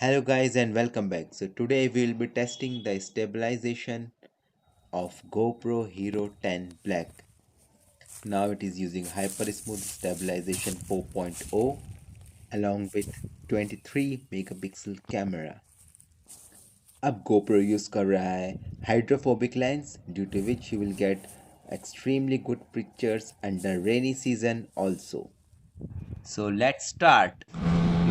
Hello guys and welcome back. So today we'll be testing the stabilization of GoPro Hero 10 Black. Now it is using Hyper Smooth Stabilization 4.0 along with 23 megapixel camera. अब GoPro use कर रहा है hydrophobic lens due to which you will get extremely good pictures under rainy season also. So let's start.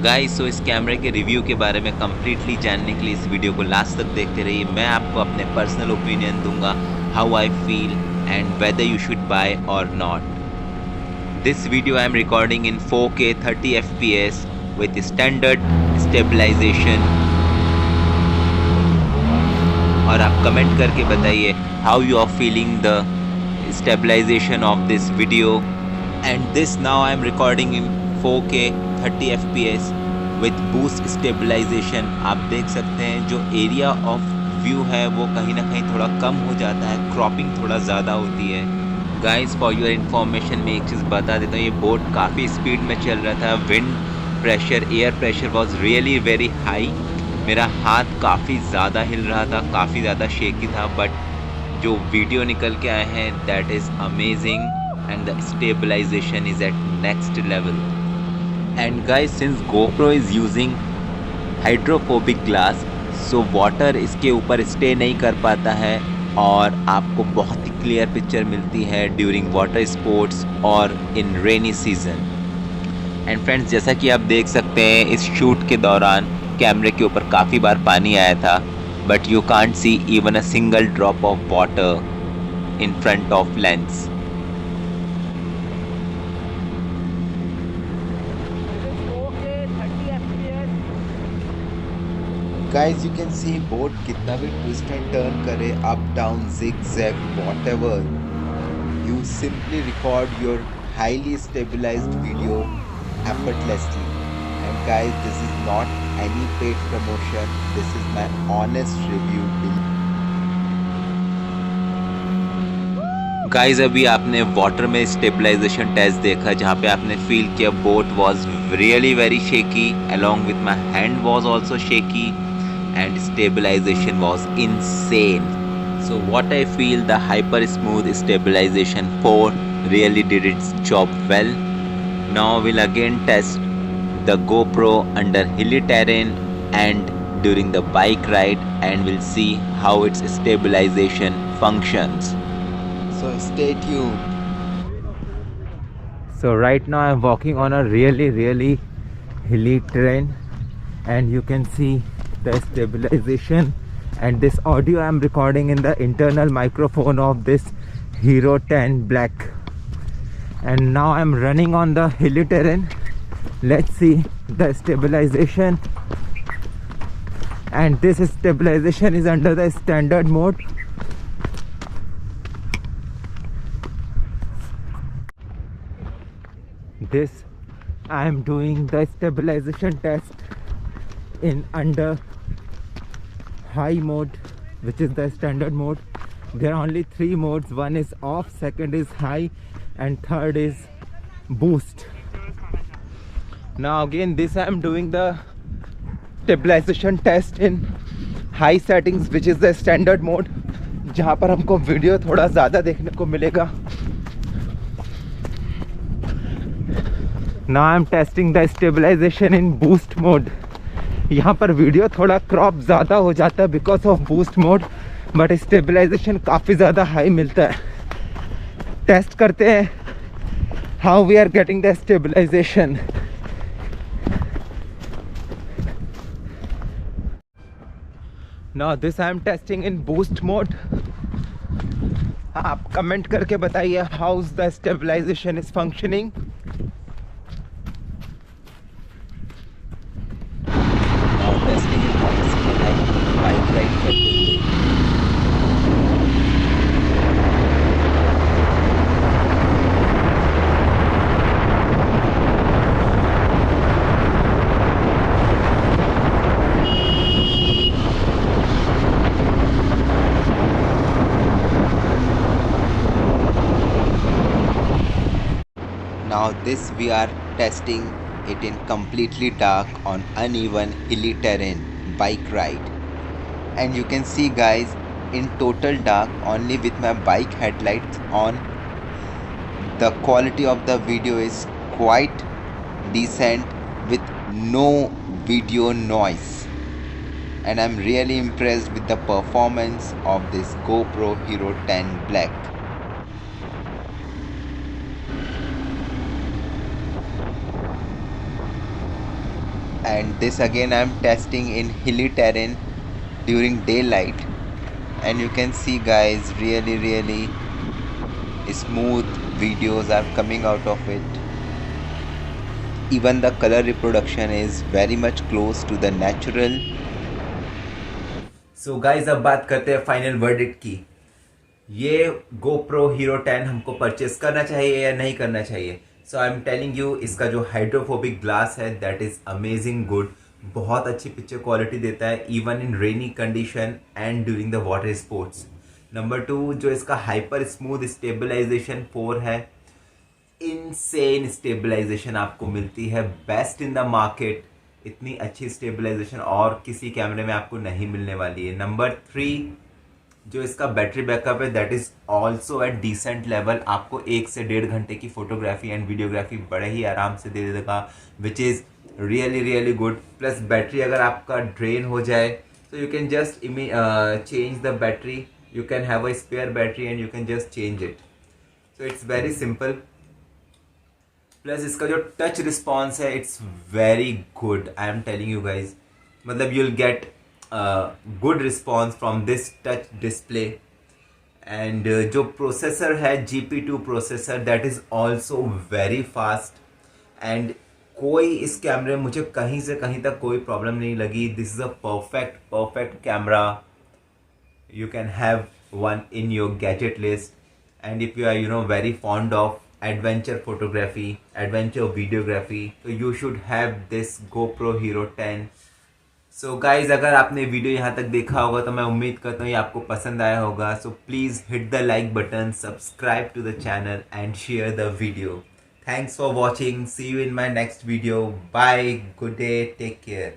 Guys इस कैमरे के review के बारे में कम्प्लीटली जानने के लिए इस वीडियो को लास्ट तक देखते रहिए। मैं आपको अपने पर्सनल ओपिनियन दूंगा how I feel and whether you should buy और not. This video I am recording in 4K 30 FPS with standard stabilisation. और आप कमेंट करके बताइए how you are feeling the stabilisation of this video. And this now I am recording in 4K 30 FPS with boost stabilisation. आप देख सकते हैं जो area of view है वो कहीं ना कहीं थोड़ा कम हो जाता है, क्रॉपिंग थोड़ा ज़्यादा होती है। गाइस फॉर योर इन्फॉर्मेशन मैं एक चीज़ बता देता हूँ, ये बोट काफ़ी स्पीड में चल रहा था। Wind pressure, air pressure was really very high. मेरा हाथ काफ़ी ज़्यादा हिल रहा था, काफ़ी ज़्यादा शेकी था, बट जो वीडियो निकल के आए हैं that is amazing and the stabilisation is at next level. And guys, since GoPro is using hydrophobic glass, so water इसके ऊपर स्टे नहीं कर पाता है और आपको बहुत ही क्लियर पिक्चर मिलती है ड्यूरिंग वाटर स्पोर्ट्स और इन रेनी सीजन। एंड फ्रेंड्स, जैसा कि आप देख सकते हैं इस शूट के दौरान कैमरे के ऊपर काफ़ी बार पानी आया था, but you can't see even a single drop of water in front of lens. Guys, you can see boat कितना भी twist and turn करे, up, down, zigzag, whatever. You simply record your highly stabilized video effortlessly. And guys, this is not any paid promotion. This is my honest review. Guys अभी आपने water में stabilization test देखा जहाँ पे आपने feel किया boat was really very shaky, along with my hand was also shaky and stabilization was insane. So what I feel, the hyper smooth stabilization 4 really did its job well. Now we'll again test the GoPro under hilly terrain and during the bike ride, and we'll see how its stabilization functions. So stay tuned. So right now I'm walking on a really hilly terrain, and you can see the stabilization, and this audio I'm recording in the internal microphone of this Hero 10 Black. And now I'm running on the hilly terrain. Let's see the stabilization, and this stabilization is under the standard mode. This I am doing the stabilization test in under high mode, which is the standard mode. There are only 3 modes. One is off, second is high, and third is boost. Now again, this I am doing the stabilization test in high settings, which is the standard mode, जहाँ पर हमको video थोड़ा ज़्यादा देखने को मिलेगा. Now I am testing the stabilization in boost mode. यहाँ पर वीडियो थोड़ा क्रॉप ज़्यादा हो जाता है because of boost mode, but stabilisation काफ़ी ज़्यादा हाई मिलता है. टेस्ट करते हैं how we are getting the stabilisation. Now this I am testing in boost mode. आप कमेंट करके बताइए how is the stabilisation is functioning. Now this we are testing it in completely dark on uneven hilly terrain bike ride. And you can see guys, in total dark only with my bike headlights on, the quality of the video is quite decent with no video noise, and I'm really impressed with the performance of this GoPro Hero 10 Black. And this again I'm testing in hilly terrain during daylight, and you can see guys, really smooth videos are coming out of it. Even the color reproduction is very much close to the natural. So guys, अब बात करते हैं final verdict की। ये GoPro Hero 10 हमको purchase करना चाहिए या नहीं करना चाहिए? सो आई एम टेलिंग यू, इसका जो हाइड्रोफोबिक ग्लास है दैट इज अमेजिंग गुड। बहुत अच्छी पिक्चर क्वालिटी देता है even in rainy condition and during the water sports. Number 2, जो इसका हाइपर स्मूथ स्टेबलाइजेशन 4 है, इनसेन स्टेबलाइजेशन आपको मिलती है, बेस्ट इन द मार्केट। इतनी अच्छी स्टेबलाइजेशन और किसी कैमरे में आपको नहीं मिलने वाली है। नंबर 3, जो इसका बैटरी बैकअप है that is also at decent level. आपको 1 से 1.5 घंटे की फोटोग्राफी एंड वीडियोग्राफी बड़े ही आराम से दे देगा, which is really good. Plus battery अगर आपका ड्रेन हो जाए तो you can just change the battery, you can have a spare battery and you can just change it. So it's very simple. Plus इसका जो टच रिस्पॉन्स है it's very good, I am telling you guys. मतलब you will get good response from this touch display. And जो processor है GP2 processor, that is also very fast. And कोई इस कैमरे में मुझे कहीं से कहीं तक कोई प्रॉब्लम नहीं लगी। This is a perfect camera. You can have one in your gadget list, and if you are very fond of adventure photography, adventure videography, so you should have this GoPro Hero 10. So guys, अगर आपने video यहाँ तक देखा होगा तो मैं उम्मीद करता हूँ ये आपको पसंद आया होगा। So please hit the like button, subscribe to the channel and share the video. Thanks for watching. See you in my next video. Bye. Good day. Take care.